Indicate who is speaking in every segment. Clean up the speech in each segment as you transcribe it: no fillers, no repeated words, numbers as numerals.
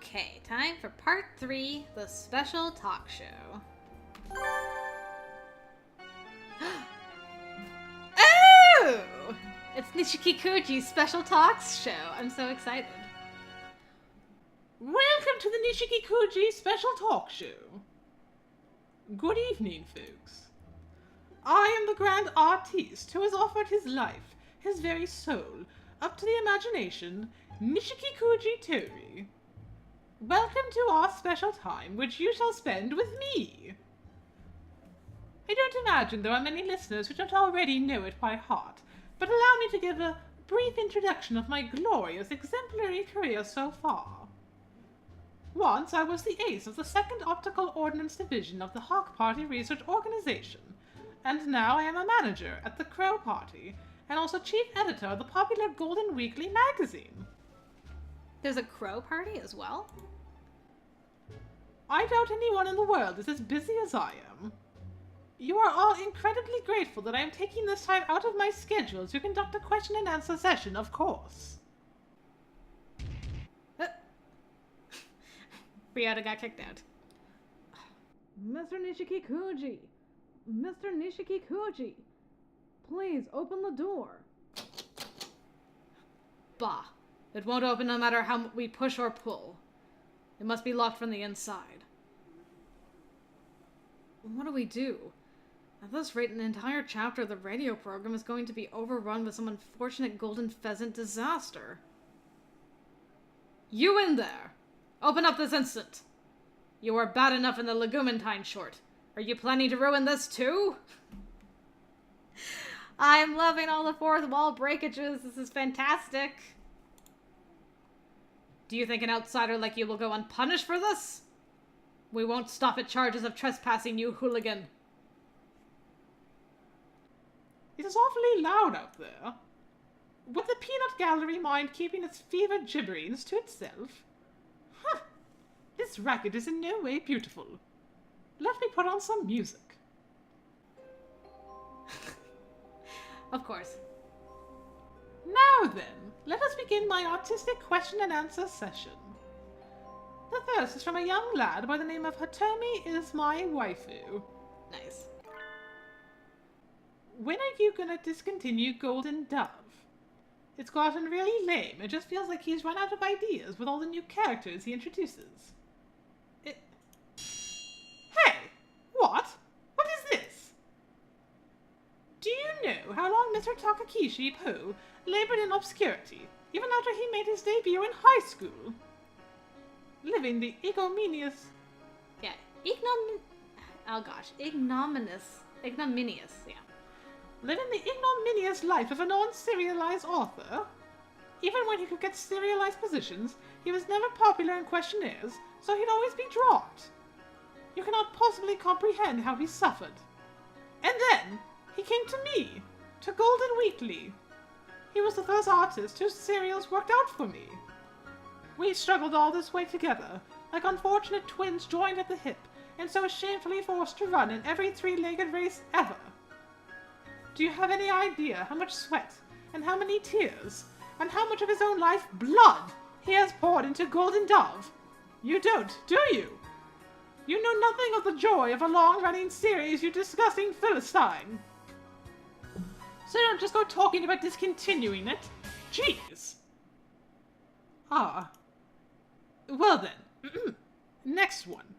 Speaker 1: Okay, time for part 3, the special talk show. Oh! It's Nishiki Kuji's special talks show. I'm so excited.
Speaker 2: Welcome to the Nishiki Kuji special talk show. Good evening, folks. I am the grand artiste who has offered his life, his very soul, up to the imagination, Nishiki Kuji Tori. Welcome to our special time, which you shall spend with me. I don't imagine there are many listeners who don't already know it by heart, but allow me to give a brief introduction of my glorious, exemplary career so far. Once I was the ace of the 2nd Optical Ordnance Division of the Hawk Party Research Organization, and now I am a manager at the Crow Party, and also chief editor of the popular Golden Weekly magazine.
Speaker 1: There's a Crow Party as well?
Speaker 2: I doubt anyone in the world is as busy as I am. You are all incredibly grateful that I am taking this time out of my schedule to conduct a question and answer session, of course.
Speaker 1: Ryota got kicked out.
Speaker 3: Mr. Nishiki Kuji! Mr. Nishiki Kuji! Please, open the door.
Speaker 1: Bah. It won't open no matter how we push or pull. It must be locked from the inside. What do we do? At this rate, an entire chapter of the radio program is going to be overrun with some unfortunate golden pheasant disaster. You in there! Open up this instant! You are bad enough in the Legumantine short. Are you planning to ruin this too? I am loving all the fourth wall breakages. This is fantastic. Do you think an outsider like you will go unpunished for this? We won't stop at charges of trespassing, you hooligan.
Speaker 2: It is awfully loud out there. Would the peanut gallery mind keeping its fevered gibberings to itself? Huh. This racket is in no way beautiful. Let me put on some music.
Speaker 1: Of course.
Speaker 2: Now then, let us begin my artistic question and answer session. The first is from a young lad by the name of Hatomi is my waifu.
Speaker 1: Nice.
Speaker 2: When are you gonna discontinue Golden Dove? It's gotten really lame. It just feels like he's run out of ideas with all the new characters he introduces. Hey! What? What is this? Do you know how long Mr. Takakishi Po labored in obscurity, even after he made his debut in high school? Living the ignominious...
Speaker 1: Yeah, ignominious, yeah.
Speaker 2: Living the ignominious life of a non-serialized author. Even when he could get serialized positions, he was never popular in questionnaires, so he'd always be dropped. You cannot possibly comprehend how he suffered. And then, he came to me, to Golden Weekly. He was the first artist whose serials worked out for me. We struggled all this way together, like unfortunate twins joined at the hip, and so shamefully forced to run in every three-legged race ever. Do you have any idea how much sweat, and how many tears, and how much of his own life blood he has poured into Golden Dove? You don't, do you? You know nothing of the joy of a long-running series, you disgusting Philistine. So don't just go talking about discontinuing it. Jeez. Ah. Well then. Next one.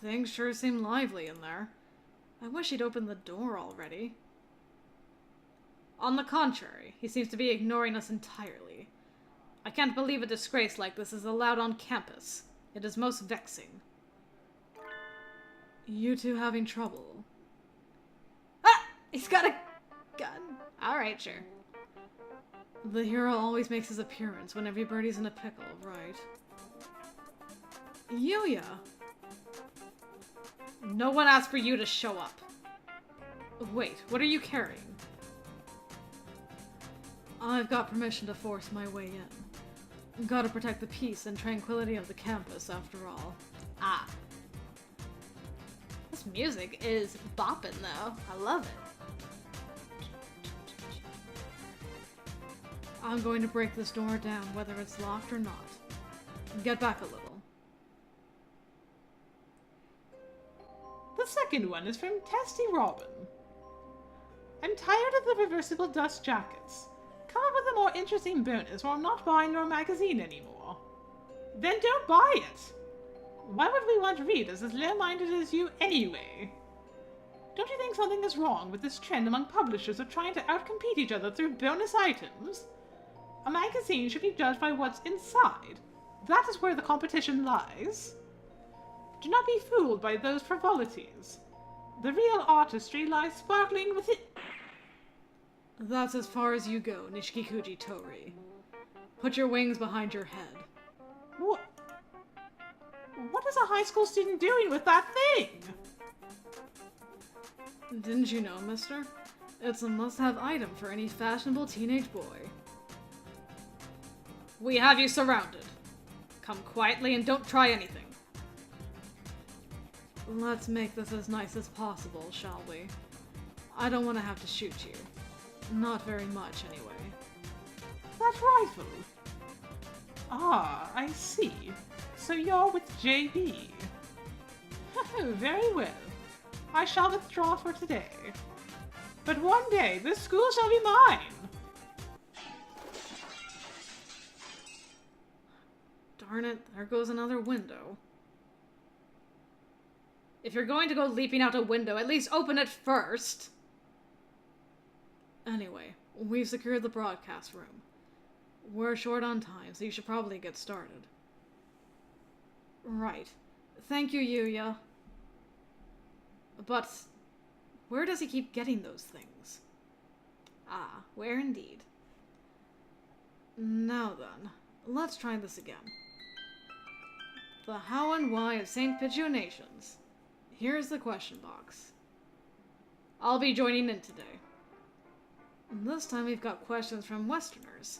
Speaker 1: Things sure seem lively in there. I wish he'd opened the door already. On the contrary, he seems to be ignoring us entirely. I can't believe a disgrace like this is allowed on campus. It is most vexing. You two having trouble? Ah! He's got a gun. Alright, sure. The hero always makes his appearance when everybody's in a pickle, right? Yuya! No one asked for you to show up. Wait, what are you carrying? I've got permission to force my way in. Gotta protect the peace and tranquility of the campus, after all. Ah. This music is bopping, though. I love it. I'm going to break this door down, whether it's locked or not. Get back a little.
Speaker 2: The second one is from Testy Robin. I'm tired of the reversible dust jackets. Come up with a more interesting bonus or I'm not buying your magazine anymore. Then don't buy it! Why would we want readers as low-minded as you anyway? Don't you think something is wrong with this trend among publishers of trying to outcompete each other through bonus items? A magazine should be judged by what's inside. That is where the competition lies. Do not be fooled by those frivolities. The real artistry lies sparkling within.
Speaker 1: That's as far as you go, Nishikikuji Tori. Put your wings behind your head.
Speaker 2: What is a high school student doing with that thing?
Speaker 1: Didn't you know, mister? It's a must-have item for any fashionable teenage boy. We have you surrounded. Come quietly and don't try anything. Let's make this as nice as possible, shall we? I don't want to have to shoot you. Not very much, anyway.
Speaker 2: That rifle? Ah, I see. So you're with JB. Very well. I shall withdraw for today. But one day, this school shall be mine!
Speaker 1: Darn it, there goes another window. If you're going to go leaping out a window, at least open it first! Anyway, we've secured the broadcast room. We're short on time, so you should probably get started. Right. Thank you, Yuya. But where does he keep getting those things? Ah, where indeed. Now then, let's try this again. The how and why of St. Pitchonations. Here's the question box. I'll be joining in today. This time we've got questions from Westerners.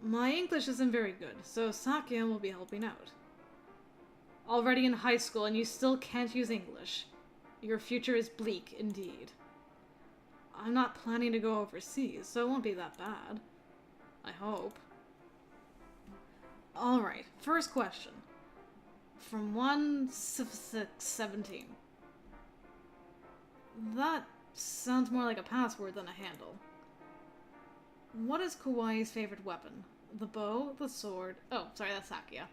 Speaker 1: My English isn't very good, so Sakia will be helping out. Already in high school and you still can't use English. Your future is bleak indeed. I'm not planning to go overseas, so it won't be that bad. I hope. Alright, first question. From 1-6-17. That sounds more like a password than a handle. What is Kawaii's favorite weapon? The bow, the sword... Oh, sorry, that's Sakia.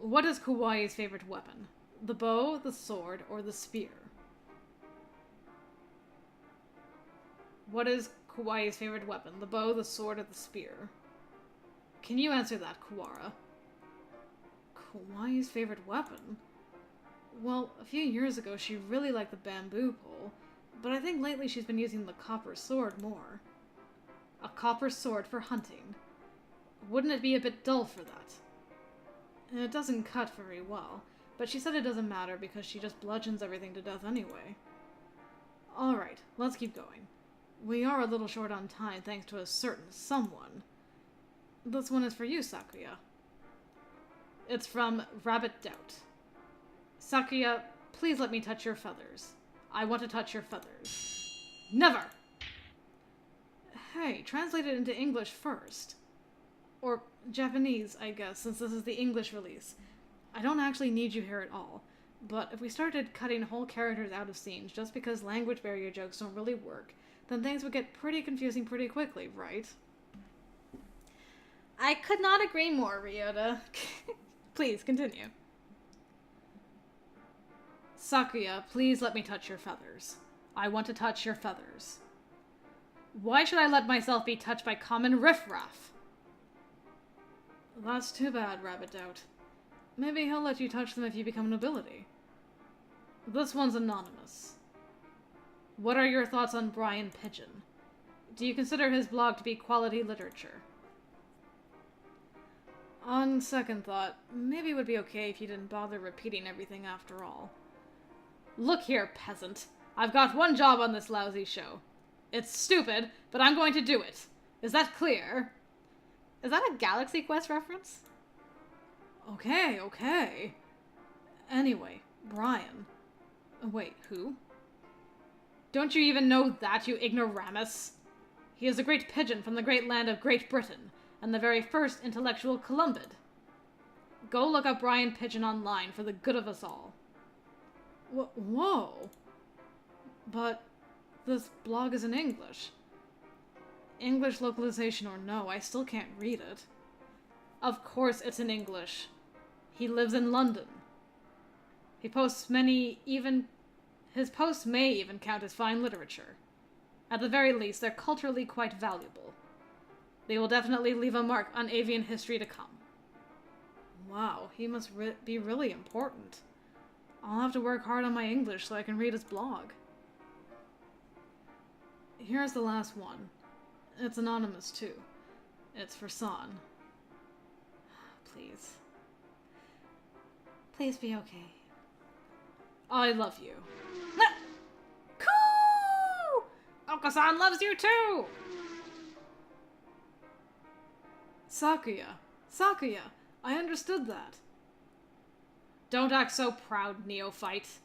Speaker 1: What is Kawaii's favorite weapon? The bow, the sword, or the spear? What is Kawaii's favorite weapon? The bow, the sword, or the spear? Can you answer that, Kuwara? Kawaii's favorite weapon? Well, a few years ago she really liked the bamboo pole, but I think lately she's been using the copper sword more. A copper sword for hunting. Wouldn't it be a bit dull for that? It doesn't cut very well, but she said it doesn't matter because she just bludgeons everything to death anyway. Alright, let's keep going. We are a little short on time thanks to a certain someone. This one is for you, Sakuya. It's from Rabbit Doubt. Sakuya, please let me touch your feathers. I want to touch your feathers. Never! Hey, translate it into English first. Or Japanese, I guess, since this is the English release. I don't actually need you here at all, but if we started cutting whole characters out of scenes just because language barrier jokes don't really work, then things would get pretty confusing pretty quickly, right? I could not agree more, Ryota. Please, continue. Sakuya, please let me touch your feathers. I want to touch your feathers. Why should I let myself be touched by common riffraff? That's too bad, Rabbit Doubt. Maybe he'll let you touch them if you become nobility. This one's anonymous. What are your thoughts on Brian Pigeon? Do you consider his blog to be quality literature? On second thought, maybe it would be okay if you didn't bother repeating everything after all. Look here, peasant. I've got one job on this lousy show. It's stupid, but I'm going to do it. Is that clear? Is that a Galaxy Quest reference? Okay. Anyway, Brian. Wait, who? Don't you even know that, you ignoramus? He is a great pigeon from the great land of Great Britain, and the very first intellectual Columbid. Go look up Brian Pigeon online for the good of us all. Whoa. But this blog is in English. English localization or no, I still can't read it. Of course it's in English. He lives in London. His posts may even count as fine literature. At the very least, they're culturally quite valuable. They will definitely leave a mark on avian history to come. Wow, he must be really important. I'll have to work hard on my English so I can read his blog. Here's the last one. It's anonymous, too. It's for San. Please. Please be okay. I love you. Coo! Oko-san loves you too! Sakuya, I understood that. Don't act so proud, neophyte.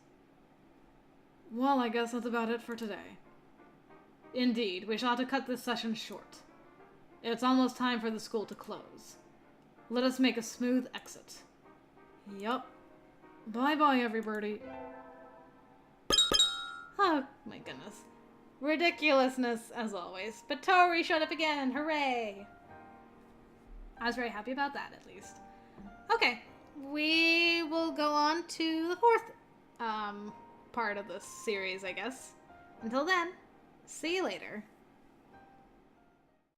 Speaker 1: Well, I guess that's about it for today. Indeed, we shall have to cut this session short. It's almost time for the school to close. Let us make a smooth exit. Yup. Bye-bye, everybody. Oh, my goodness. Ridiculousness, as always. But Tori showed up again! Hooray! I was very happy about that, at least. Okay, we will go on to the fourth part of this series, I guess. Until then, see you later.